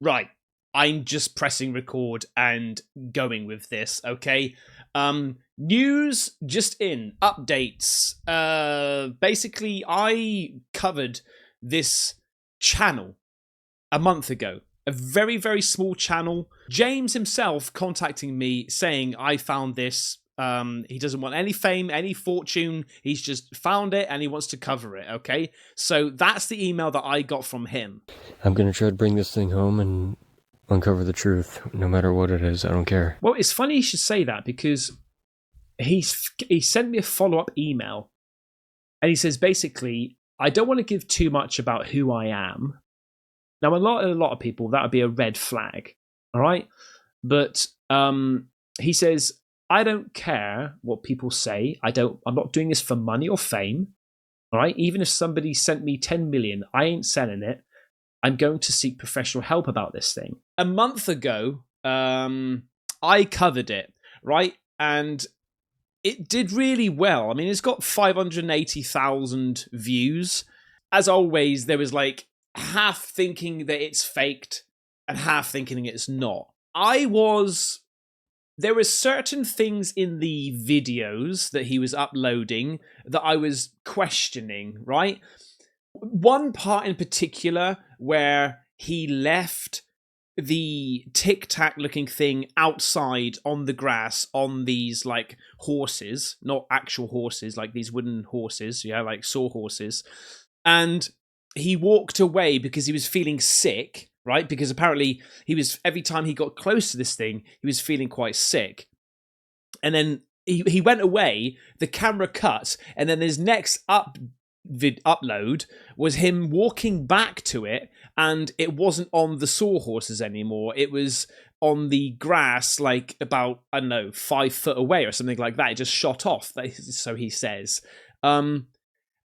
Right. I'm just pressing record and going with this, okay? News just in, updates. Basically I covered this channel a month ago. A very, very small channel. James himself contacting me saying I found this. He doesn't want any fame, any fortune. He's just found it and he wants to cover it, okay? So that's the email that I got from him. I'm gonna try to bring this thing home and uncover the truth, no matter what it is. I don't care. Well, it's funny you should say that because he sent me a follow-up email and he says basically, I don't want to give too much about who I am. Now, a lot of people, that would be a red flag, all right? But he says, I don't care what people say. I'm not doing this for money or fame, all right? Even if somebody sent me 10 million, I ain't selling it. I'm going to seek professional help about this thing. A month ago, I covered it, right? And it did really well. I mean, it's got 580,000 views. As always, there was like half thinking that it's faked and half thinking it's not. There were certain things in the videos that he was uploading that I was questioning, right? One part in particular where he left the Tic Tac looking thing outside on the grass on these like horses, not actual horses, like these wooden horses, yeah, like sawhorses. And he walked away because he was feeling sick, right? Because apparently every time he got close to this thing, he was feeling quite sick. And then he went away, the camera cut, and then his next upload was him walking back to it, and it wasn't on the sawhorses anymore. It was on the grass, like about, I don't know, 5 foot away or something like that. It just shot off, so he says.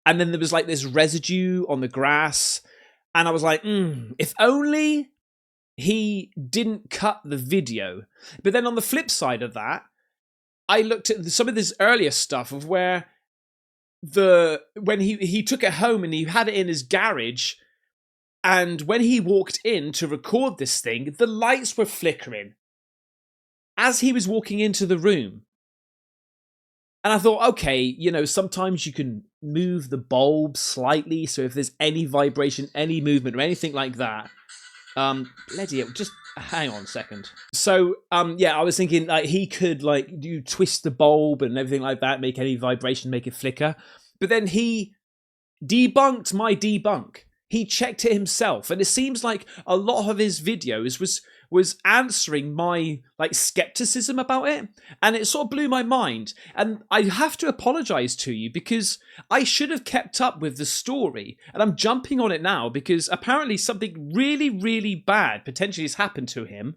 And then there was like this residue on the grass, and I was like, if only he didn't cut the video. But then on the flip side of that, I looked at some of this earlier stuff of where when he took it home and he had it in his garage, and when he walked in to record this thing, the lights were flickering as he was walking into the room. And I thought, okay, sometimes you can move the bulb slightly, so if there's any vibration, any movement, or anything like that, just hang on a second. So, I was thinking like he could twist the bulb and everything like that, make any vibration, make it flicker. But then he debunked my debunk. He checked it himself, and it seems like a lot of his videos was answering my skepticism about it, and it sort of blew my mind. And I have to apologize to you because I should have kept up with the story, and I'm jumping on it now because apparently something really, really bad potentially has happened to him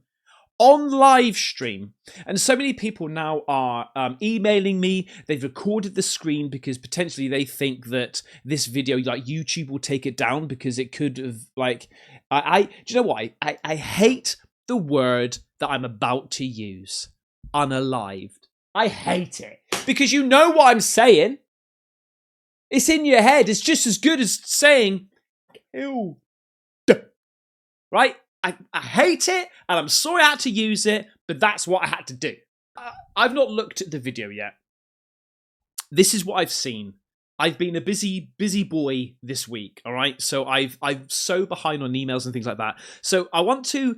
on live stream. And so many people now are emailing me. They've recorded the screen because potentially they think that this video, YouTube will take it down because it could have do you know what? I hate the word that I'm about to use. Unalived. I hate it. Because you know what I'm saying. It's in your head. It's just as good as saying, ew. Right? I hate it, and I'm sorry I had to use it, but that's what I had to do. I've not looked at the video yet. This is what I've seen. I've been a busy boy this week, all right? So I'm so behind on emails and things like that. So I want to,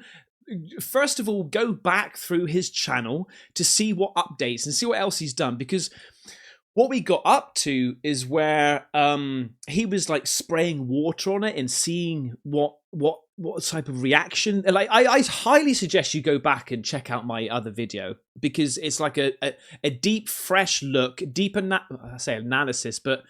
first of all, go back through his channel to see what updates and see what else he's done, because what we got up to is where he was spraying water on it and seeing what type of reaction. I highly suggest you go back and check out my other video, because it's like a deep, fresh look, I say analysis, but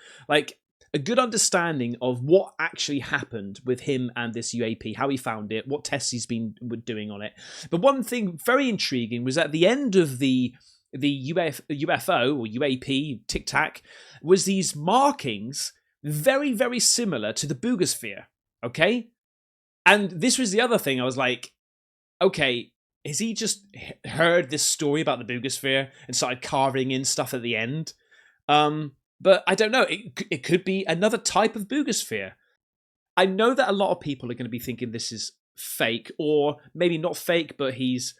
a good understanding of what actually happened with him and this UAP, how he found it, what tests he's been doing on it. But one thing very intriguing was at the end of the UFO or UAP Tic Tac was these markings very, very similar to the Boogosphere. Okay. And this was the other thing. I was like, okay, has he just heard this story about the Boogosphere and started carving in stuff at the end? But I don't know. It could be another type of Boogosphere. I know that a lot of people are going to be thinking this is fake, or maybe not fake, but he's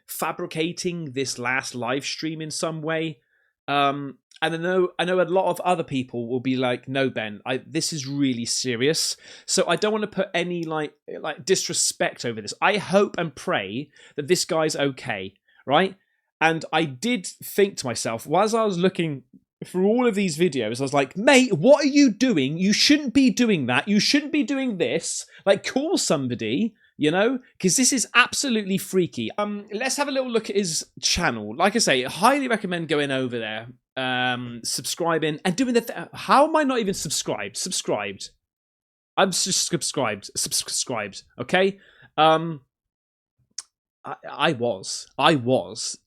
fabricating this last live stream in some way. And I know a lot of other people will be like, no, Ben, this is really serious. So I don't want to put any like disrespect over this. I hope and pray that this guy's okay, right? And I did think to myself, as I was looking through all of these videos, I was like, mate, what are you doing? You shouldn't be doing that. You shouldn't be doing this. Like, call somebody, you know, because this is absolutely freaky. Let's have a little look at his channel. Like I say, I highly recommend going over there, subscribing and doing the how am I not even subscribed? I'm just subscribed. Okay. I was.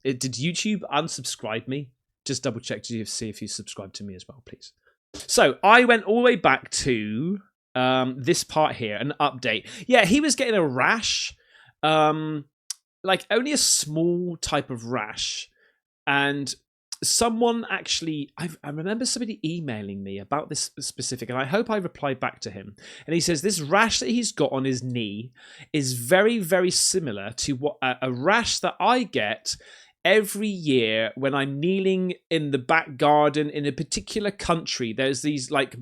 Did YouTube unsubscribe me? Just double check to see if you subscribed to me as well, please. So I went all the way back to this part here, an update. Yeah, he was getting a rash, like only a small type of rash, and someone actually, I remember somebody emailing me about this specific, and I hope I replied back to him. And he says this rash that he's got on his knee is very, very similar to what a rash that I get every year when I'm kneeling in the back garden in a particular country. There's these, like,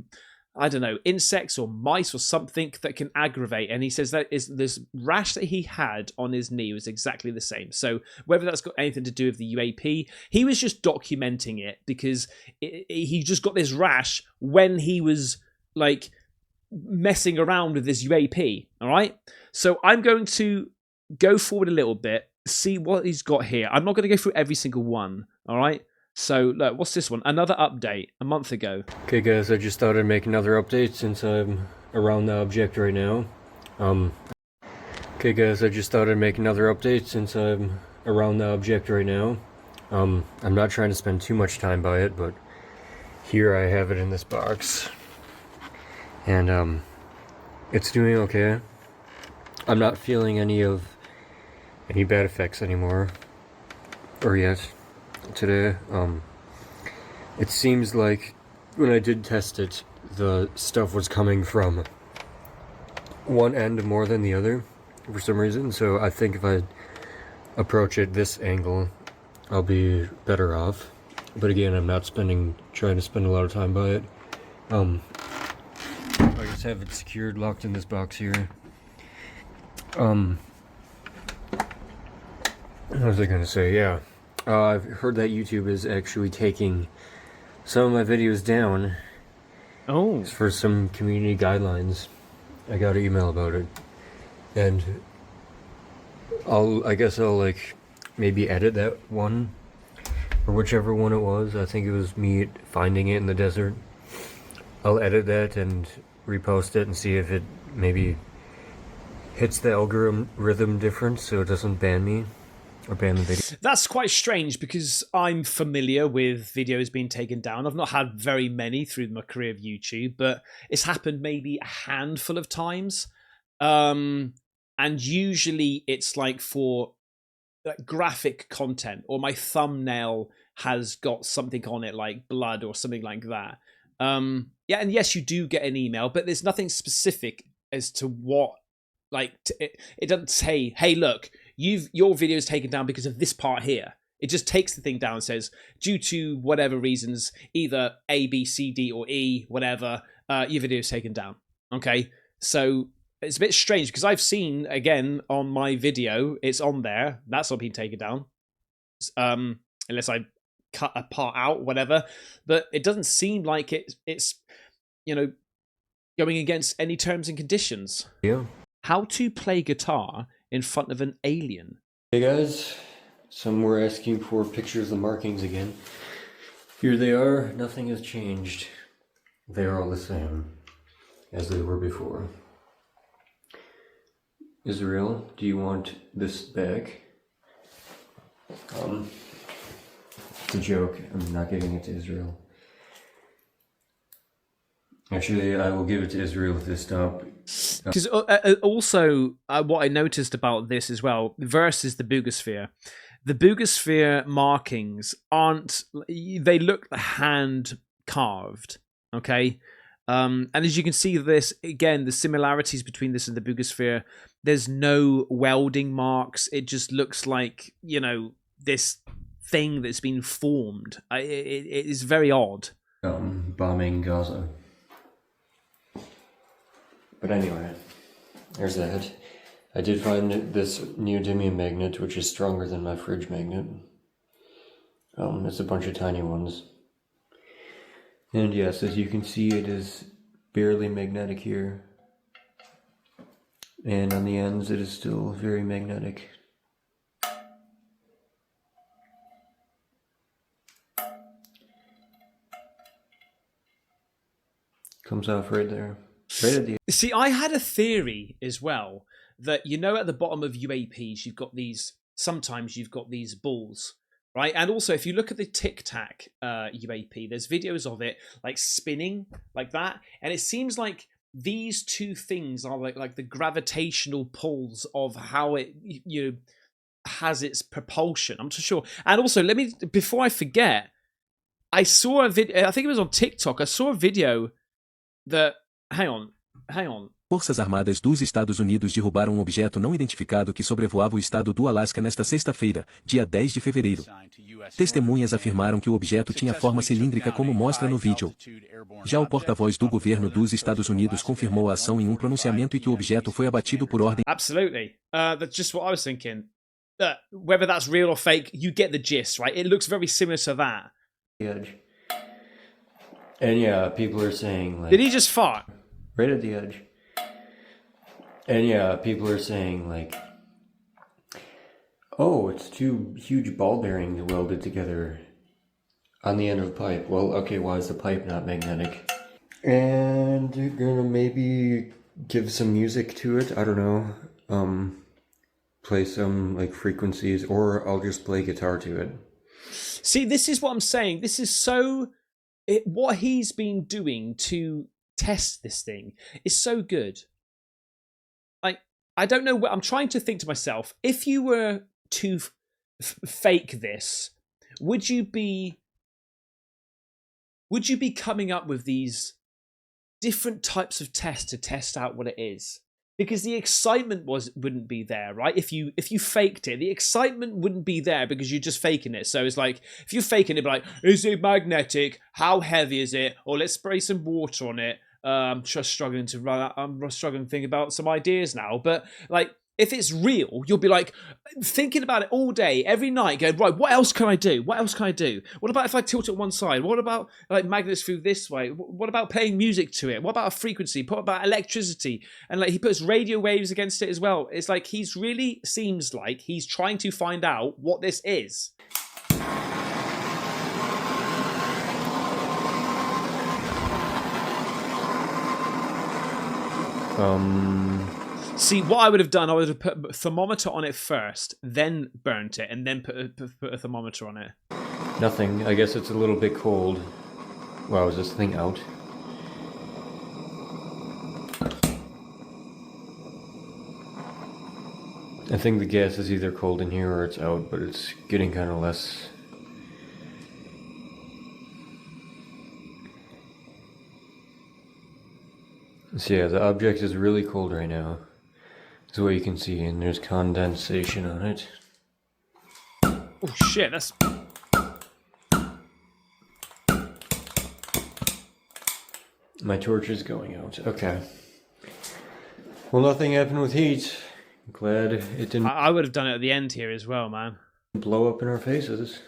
I don't know, insects or mice or something that can aggravate. And he says that is this rash that he had on his knee was exactly the same. So whether that's got anything to do with the UAP, he was just documenting it because he just got this rash when he was like messing around with this UAP. All right. So I'm going to go forward a little bit, see what he's got here. I'm not going to go through every single one. All right. So, look, what's this one? Another update a month ago. Okay, guys, I just thought I'd make another update since I'm around the object right now. Okay, guys, I just thought I'd make another update since I'm around the object right now. I'm not trying to spend too much time by it, but here I have it in this box. And, it's doing okay. I'm not feeling any bad effects anymore. Or yet. Today, it seems like when I did test it, the stuff was coming from one end more than the other for some reason. So I think if I approach it this angle, I'll be better off. But again, I'm not trying to spend a lot of time by it. I just have it secured, locked in this box here. What was I gonna say? Yeah. I've heard that YouTube is actually taking some of my videos down. Oh. For some community guidelines. I got an email about it. And I guess I'll like maybe edit that one. Or whichever one it was. I think it was me finding it in the desert. I'll edit that and repost it and see if it maybe hits the algorithm different so it doesn't ban me. Or ban the video. That's quite strange because I'm familiar with videos being taken down. I've not had very many through my career of YouTube, but it's happened maybe a handful of times. And usually it's like for like graphic content, or my thumbnail has got something on it like blood or something like that. Yeah, and yes, you do get an email, but there's nothing specific as to what, like, it doesn't say, hey, look, your video is taken down because of this part here. It just takes the thing down and says, due to whatever reasons, either A, B, C, D, or E, whatever, your video is taken down. Okay, so it's a bit strange because I've seen, again, on my video, it's on there. That's not being taken down. Unless I cut a part out, whatever. But it doesn't seem like it's, you know, going against any terms and conditions. Yeah. How to play guitar in front of an alien. Hey guys, some were asking for pictures of the markings again. Here they are, nothing has changed. They are all the same as they were before. Israel, do you want this back? It's a joke, I'm not giving it to Israel. Actually, I will give it to Israel if they stop. Because also, what I noticed about this as well, versus the Bugosphere. The Bugosphere markings aren't, they look hand carved, okay? And as you can see, this again, the similarities between this and the Bugosphere. There's no welding marks. It just looks like, you know, this thing that's been formed. It is very odd. Bombing Gaza. But anyway, there's that. I did find this neodymium magnet, which is stronger than my fridge magnet. It's a bunch of tiny ones. And yes, as you can see, it is barely magnetic here. And on the ends, it is still very magnetic. Comes off right there. Right at the... See, I had a theory as well that, you know, at the bottom of UAPs, you've got these, sometimes you've got these balls, right? And also, if you look at the Tic Tac UAP, there's videos of it like spinning like that. And it seems like these two things are like the gravitational pulls of how it, you know, has its propulsion. I'm not sure. And also, let me, before I forget, I saw a video, I think it was on TikTok, I saw a video that, hang on. Forças Armadas dos Estados Unidos derrubaram um objeto não identificado que sobrevoava o estado do Alasca nesta sexta-feira, dia 10 de fevereiro. Testemunhas afirmaram que o objeto tinha forma cilíndrica como mostra no vídeo. Já o porta-voz do governo dos Estados Unidos confirmou a ação em um pronunciamento e que o objeto foi abatido por ordem. Absolutely. That's just what I was thinking. Whether that's real or fake, you get the gist, right? It looks very similar to that. Edge. And yeah, people are saying like... Did he just fart? Right at the edge. And yeah, people are saying like, oh, it's two huge ball bearings welded together on the end of a pipe. Well, okay, why is the pipe not magnetic? And you're gonna maybe give some music to it, I don't know. Play some like frequencies, or I'll just play guitar to it. See, this is what I'm saying. This is so... what he's been doing to test this thing is so good. Like, I don't know what I'm trying to think to myself. If you were to fake this, would you be coming up with these different types of tests to test out what it is? Because the excitement wouldn't be there, right? If you faked it, the excitement wouldn't be there because you're just faking it. So it's like, if you're faking it, be like, is it magnetic? How heavy is it? Or let's spray some water on it. I'm struggling to think about some ideas now. But like, if it's real, you'll be like thinking about it all day, every night, going, right, what else can I do? What else can I do? What about if I tilt it one side? What about like magnets through this way? What about playing music to it? What about a frequency? What about electricity? And like, he puts radio waves against it as well. It's like, he's really seems like he's trying to find out what this is. See, what I would have done, I would have put a thermometer on it first, then burnt it, and then put a thermometer on it. Nothing. I guess it's a little bit cold. Wow, is this thing out? I think the gas is either cold in here or it's out, but it's getting kind of less... So yeah, the object is really cold right now. That's what you can see, and there's condensation on it. Oh shit, that's... My torch is going out. Okay. Well, nothing happened with heat. I'm glad it didn't... I would have done it at the end here as well, man. Blow up in our faces.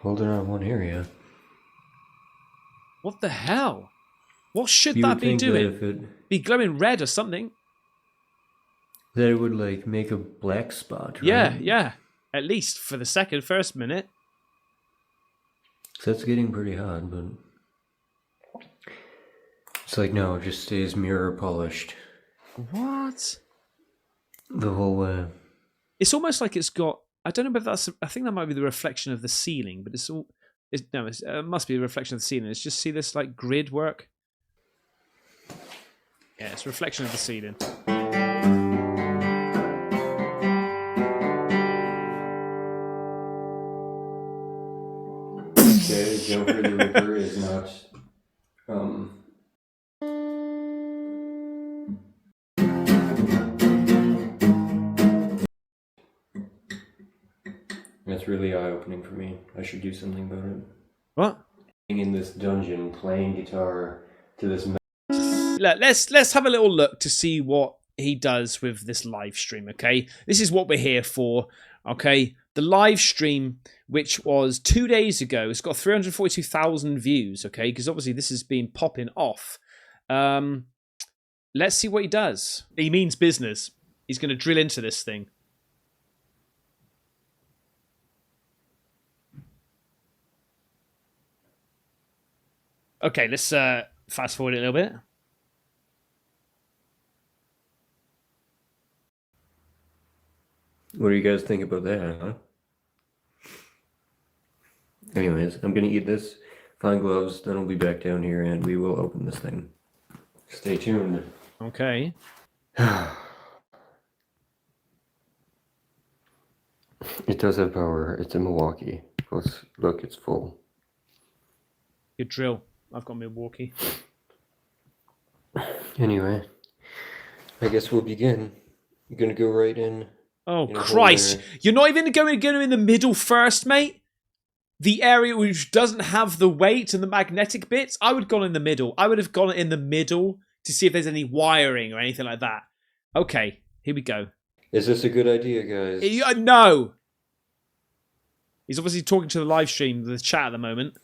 Holding on one area. What the hell? What should that be doing? That be glowing red or something? That it would like make a black spot, right? Yeah. At least for the first minute. So that's getting pretty hot, but it's like, no, it just stays mirror polished. What? The whole way. It's almost like it's got... I don't know if that's... I think that might be the reflection of the ceiling, but it must be a reflection of the ceiling. It's just, see this like grid work? Yeah, it's a reflection of the ceiling. Jennifer the Ripper is not. That's really eye-opening for me. I should do something about it. What? Being in this dungeon, playing guitar to this. Look, let's have a little look to see what he does with this live stream. Okay, this is what we're here for. Okay, the live stream, which was 2 days ago, it's got 342,000 views. Okay, because obviously this has been popping off. Let's see what he does. He means business. He's going to drill into this thing. Okay, let's fast forward a little bit. What do you guys think about that, huh? Anyways, I'm gonna eat this, find gloves, then I'll be back down here and we will open this thing. Stay tuned. Okay. It does have power. It's in Milwaukee. Plus, look, it's full. Good drill. I've got Milwaukee. Anyway, I guess we'll begin. You're gonna go right in. Oh, Christ. You're not even going in the middle first, mate? The area which doesn't have the weight and the magnetic bits? I would have gone in the middle. I would have gone in the middle to see if there's any wiring or anything like that. Okay, here we go. Is this a good idea, guys? No! He's obviously talking to the live stream, the chat at the moment.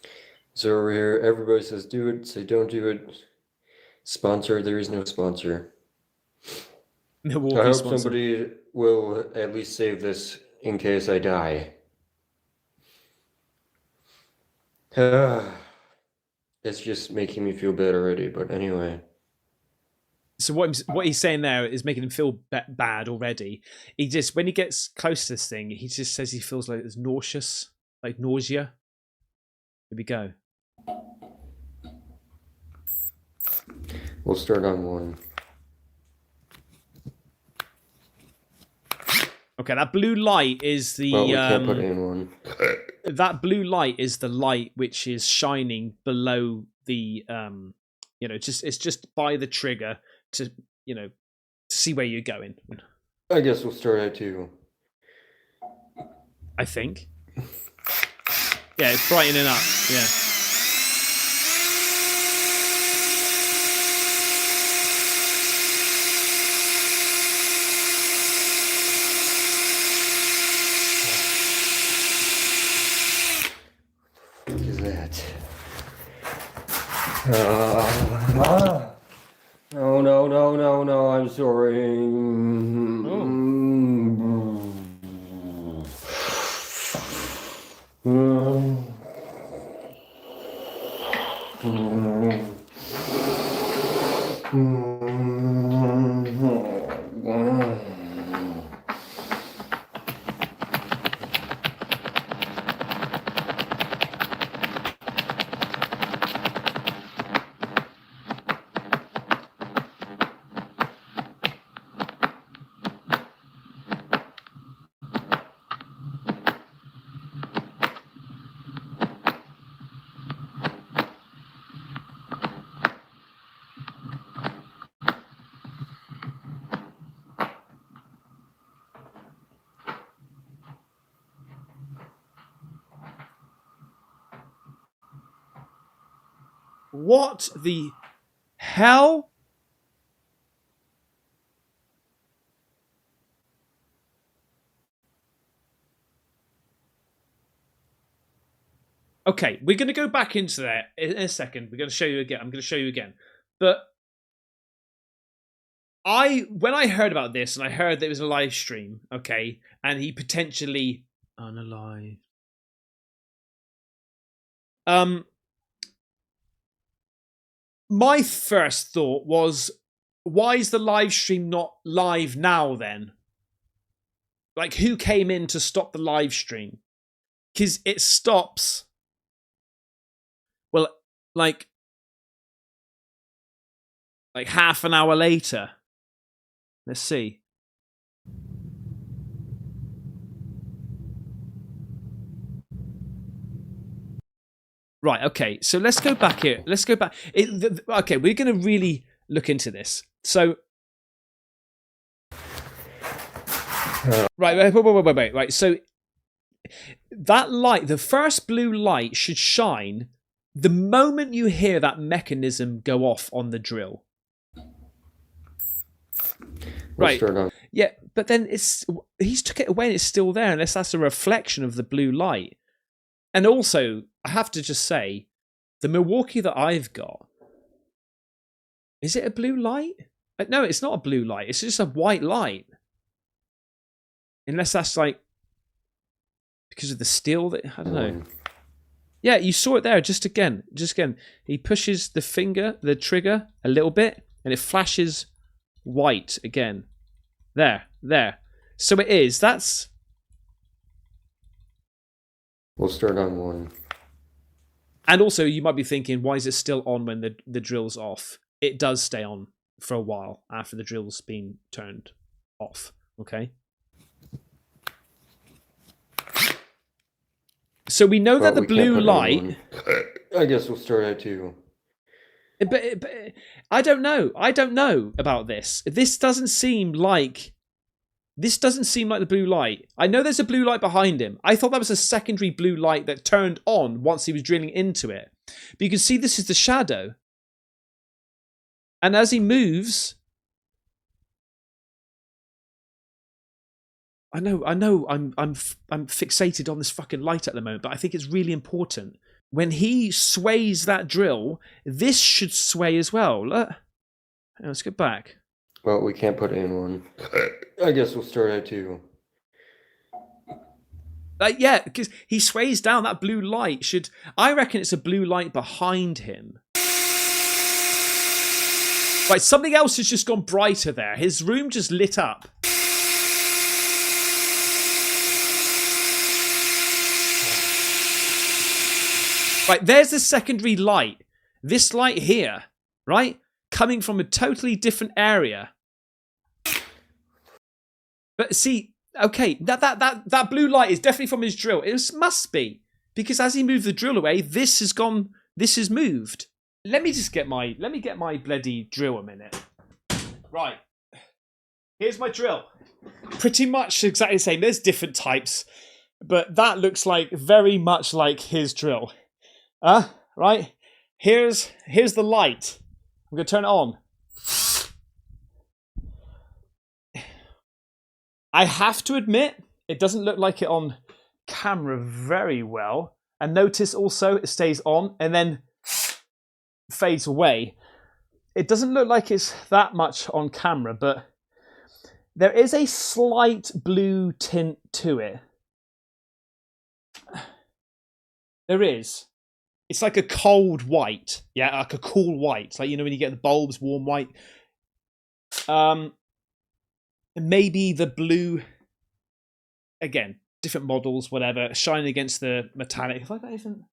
So over here, everybody says do it, say don't do it. Sponsor, there is no sponsor. Milwaukee I hope sponsor. somebody will at least save this in case I die. It's just making me feel bad already, but anyway. So what he's saying there is making him feel bad already. He just, when he gets close to this thing, he just says he feels like it's nauseous, like nausea. Here we go. We'll start on one. Okay, that blue light is the. Well, we can't put in one. That blue light is the light which is shining below the. It's just by the trigger to to see where you're going. I guess we'll start at 2. I think. Yeah, it's brightening up. Yeah. What is that? No, I'm sorry. What the hell? Okay, we're going to go back into that in a second. We're going to show you again. I'm going to show you again. But when I heard about this, and I heard that it was a live stream, okay, and he potentially unalive. My first thought was, why is the live stream not live now then? Like, who came in to stop the live stream? Because it stops. Well, like half an hour later. Let's see. Right, okay, so let's go back here. Let's go back. Okay, we're going to really look into this. So, wait. Right, so that light, the first blue light should shine the moment you hear that mechanism go off on the drill. Right. Yeah, but then he's took it away and it's still there unless that's a reflection of the blue light. And also, I have to just say, the Milwaukee that I've got, is it a blue light? No, it's not a blue light. It's just a white light. Unless that's like because of the steel that I don't know. Yeah, you saw it there. Just again. He pushes the trigger a little bit, and it flashes white again. There. So it is. That's. We'll start on 1. And also, you might be thinking, why is it still on when the drill's off? It does stay on for a while after the drill's been turned off. Okay. So we know that the blue light. I guess we'll start at 2. But I don't know. I don't know about this. This doesn't seem like the blue light. I know there's a blue light behind him. I thought that was a secondary blue light that turned on once he was drilling into it. But you can see this is the shadow. And as he moves, I know. I'm fixated on this fucking light at the moment, but I think it's really important. When he sways that drill, this should sway as well. Look. Let's go back. Well, we can't put it in 1. I guess we'll start at 2. Yeah, because he sways down. That blue light should. I reckon it's a blue light behind him. Right, something else has just gone brighter there. His room just lit up. Right, there's the secondary light. This light here, right? Coming from a totally different area. But see, okay, that blue light is definitely from his drill. It must be. Because as he moved the drill away, this has moved. Let me get my bloody drill a minute. Right. Here's my drill. Pretty much exactly the same. There's different types. But that looks like very much like his drill. Right? Here's the light. I'm going to turn it on. I have to admit, it doesn't look like it on camera very well. And notice also it stays on and then fades away. It doesn't look like it's that much on camera, but there is a slight blue tint to it. There is. It's like a cold white. Yeah, like a cool white. Like, you know, when you get the bulbs, warm white. Maybe the blue, again, different models, whatever, shining against the metallic. If that isn't.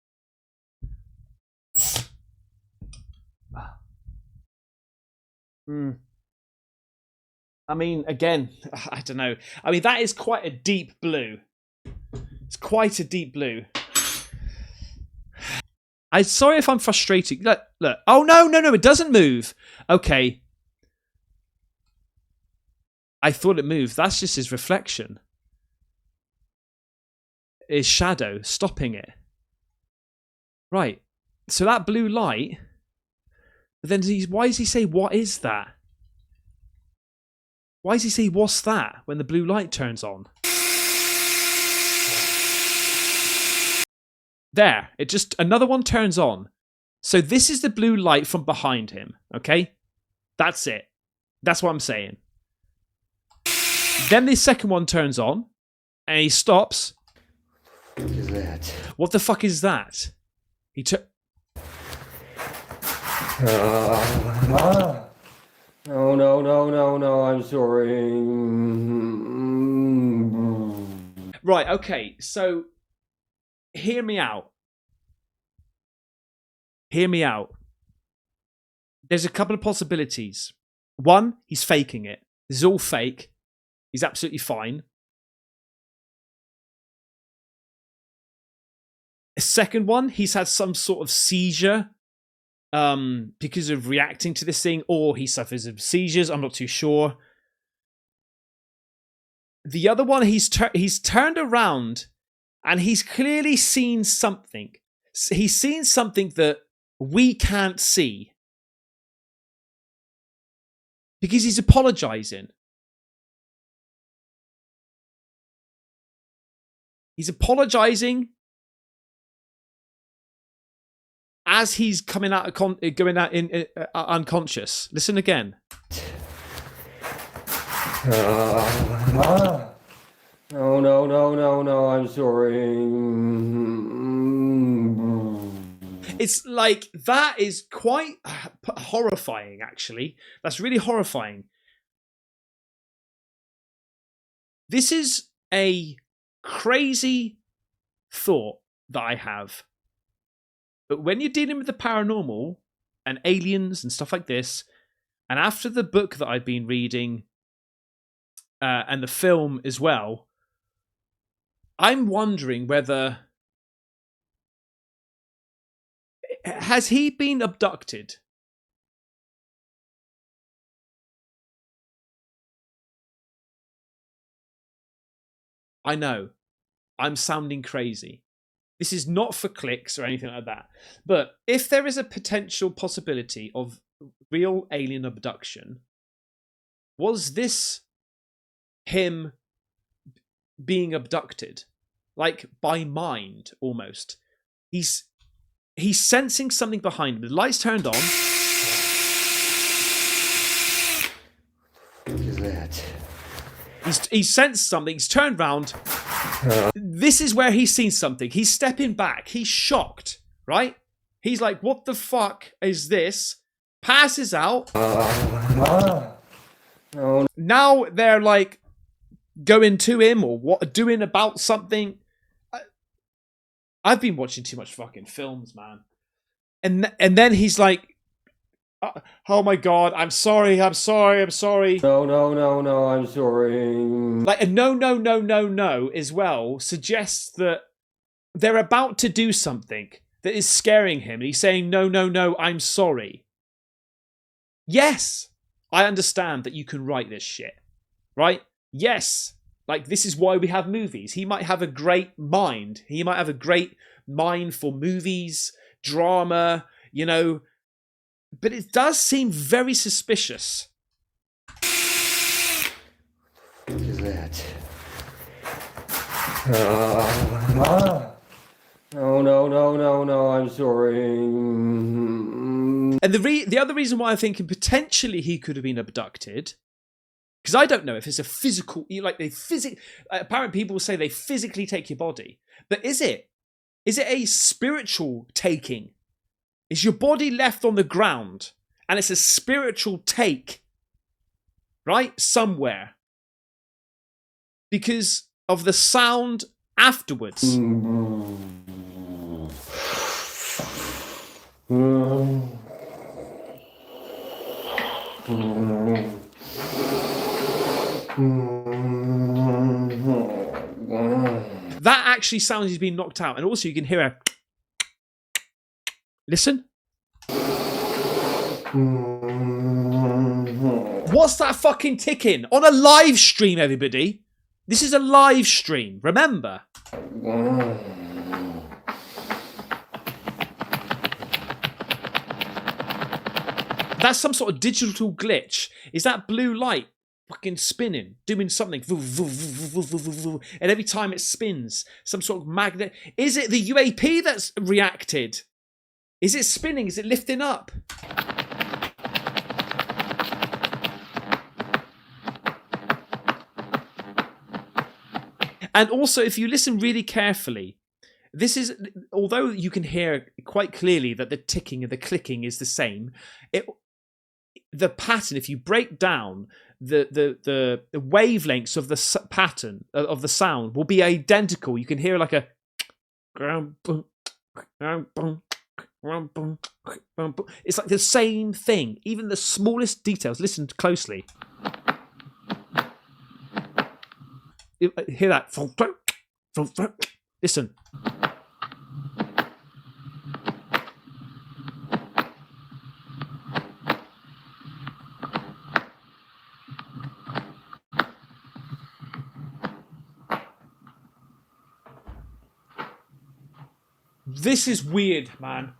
I mean, again, I don't know. I mean, that is quite a deep blue. It's quite a deep blue. I'm sorry if I'm frustrated. Look. Oh, no, it doesn't move. Okay. I thought it moved. That's just his reflection. His shadow stopping it. Right. So that blue light. But then why does he say, what is that? Why does he say, what's that? When the blue light turns on. There. It just, another one turns on. So this is the blue light from behind him. Okay? That's it. That's what I'm saying. Then the second one turns on. And he stops. What is that? What the fuck is that? He took... No, I'm sorry. Right, okay, so hear me out. There's a couple of possibilities. One, he's faking it. This is all fake. He's absolutely fine. second one, he's had some sort of seizure because of reacting to this thing, or he suffers of seizures. I'm not too sure. The other one, he's turned around and he's clearly seen something. He's seen something that we can't see because he's apologizing. He's apologizing as he's coming out going out in unconscious. Listen again. No, I'm sorry. It's like, that is quite horrifying, actually. That's really horrifying. This is a crazy thought that I have. But when you're dealing with the paranormal and aliens and stuff like this, and after the book that I've been reading and the film as well, I'm wondering whether... Has he been abducted? I know. I'm sounding crazy. This is not for clicks or anything like that. But if there is a potential possibility of real alien abduction, was this him being abducted? Like, by mind, almost. He's sensing something behind him. The lights turned on. What is that? He's sensed something. He's turned round. This is where he's seen something. He's stepping back. He's shocked, right? He's like, what the fuck is this? Passes out. No. Now they're like going to him or what, doing about something. I've been watching too much fucking films, man. And then he's like, oh my God, I'm sorry. No, I'm sorry. Like a no as well suggests that they're about to do something that is scaring him. And he's saying, no, I'm sorry. Yes, I understand that you can write this shit, right? Yes. Like, this is why we have movies. He might have a great mind. He might have a great mind for movies, drama, you know. But it does seem very suspicious. What is that? No, I'm sorry. And the other reason why I'm thinking potentially he could have been abducted, because I don't know if it's a physical, like apparently people say they physically take your body, but is it a spiritual taking? Is your body left on the ground and it's a spiritual take, right? Somewhere. Because of the sound afterwards. That actually sounds he's been knocked out. And also you can hear a... Listen. What's that fucking ticking? On a live stream, everybody. This is a live stream, remember? That's some sort of digital glitch. Is that blue light fucking spinning, doing something? And every time it spins, some sort of magnet. Is it the UAP that's reacted? Is it spinning? Is it lifting up? And also, if you listen really carefully, this is, although you can hear quite clearly that the ticking and the clicking is the same, the pattern, if you break down the wavelengths of the pattern of the sound, will be identical. You can hear like a... It's like the same thing. Even the smallest details. Listen closely. Hear that? Listen. This is weird, man.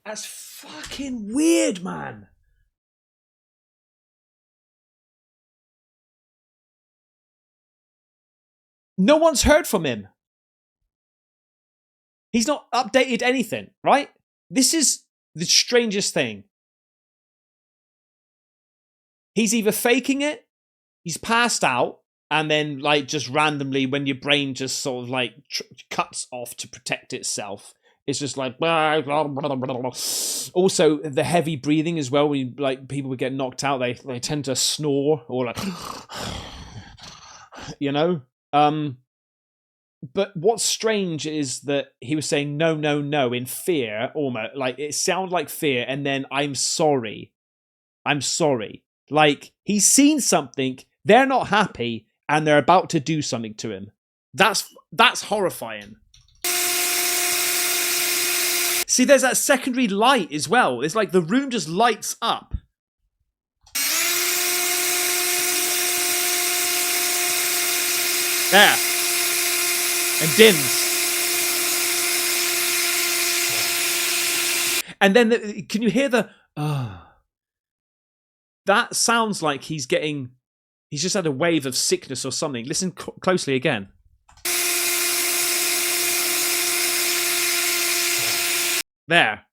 That's fucking weird, man. No one's heard from him. He's not updated anything, right? This is the strangest thing. He's either faking it, he's passed out, and then like just randomly when your brain just sort of like cuts off to protect itself, it's just like blah, blah, blah, blah, blah. Also the heavy breathing as well. When like people would get knocked out, they tend to snore or like you know. But what's strange is that he was saying no, no, no in fear, almost like it sounded like fear, and then I'm sorry. Like he's seen something, they're not happy, and they're about to do something to him. That's horrifying. See, there's that secondary light as well. It's like the room just lights up. There. And dims. And then, can you hear the... That sounds like he's just had a wave of sickness or something. Listen closely again. There.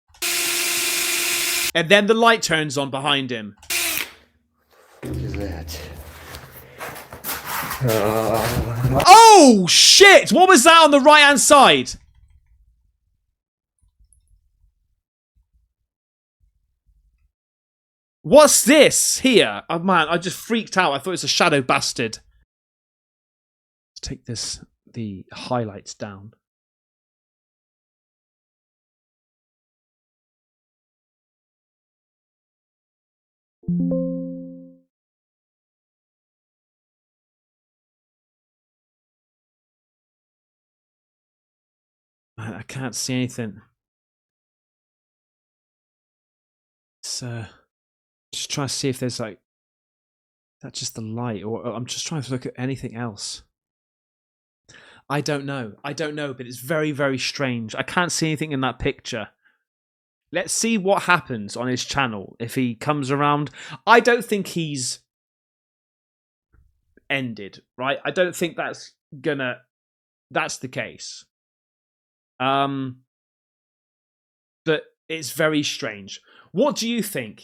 And then the light turns on behind him. What is that? Oh, shit! What was that on the right-hand side? What's this here? Oh, man, I just freaked out. I thought it was a shadow bastard. Let's take the highlights down. Man, I can't see anything. It's just trying to see if there's like that's just the light, or I'm just trying to look at anything else. I don't know, but it's very, very strange. I can't see anything in that picture. Let's see what happens on his channel if he comes around. I don't think he's ended, right? I don't think that's the case. But it's very strange. What do you think?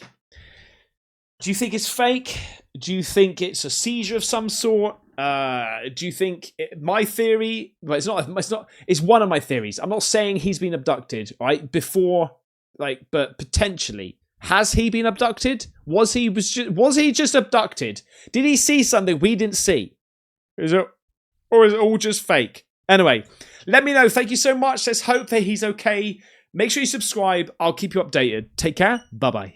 Do you think it's fake? Do you think it's a seizure of some sort? Do you think my theory? Well, it's not. It's one of my theories. I'm not saying he's been abducted, right? Before, like, but potentially, has he been abducted? Was he just abducted? Did he see something we didn't see? Or is it all just fake? Anyway, let me know. Thank you so much. Let's hope that he's okay. Make sure you subscribe. I'll keep you updated. Take care. Bye bye.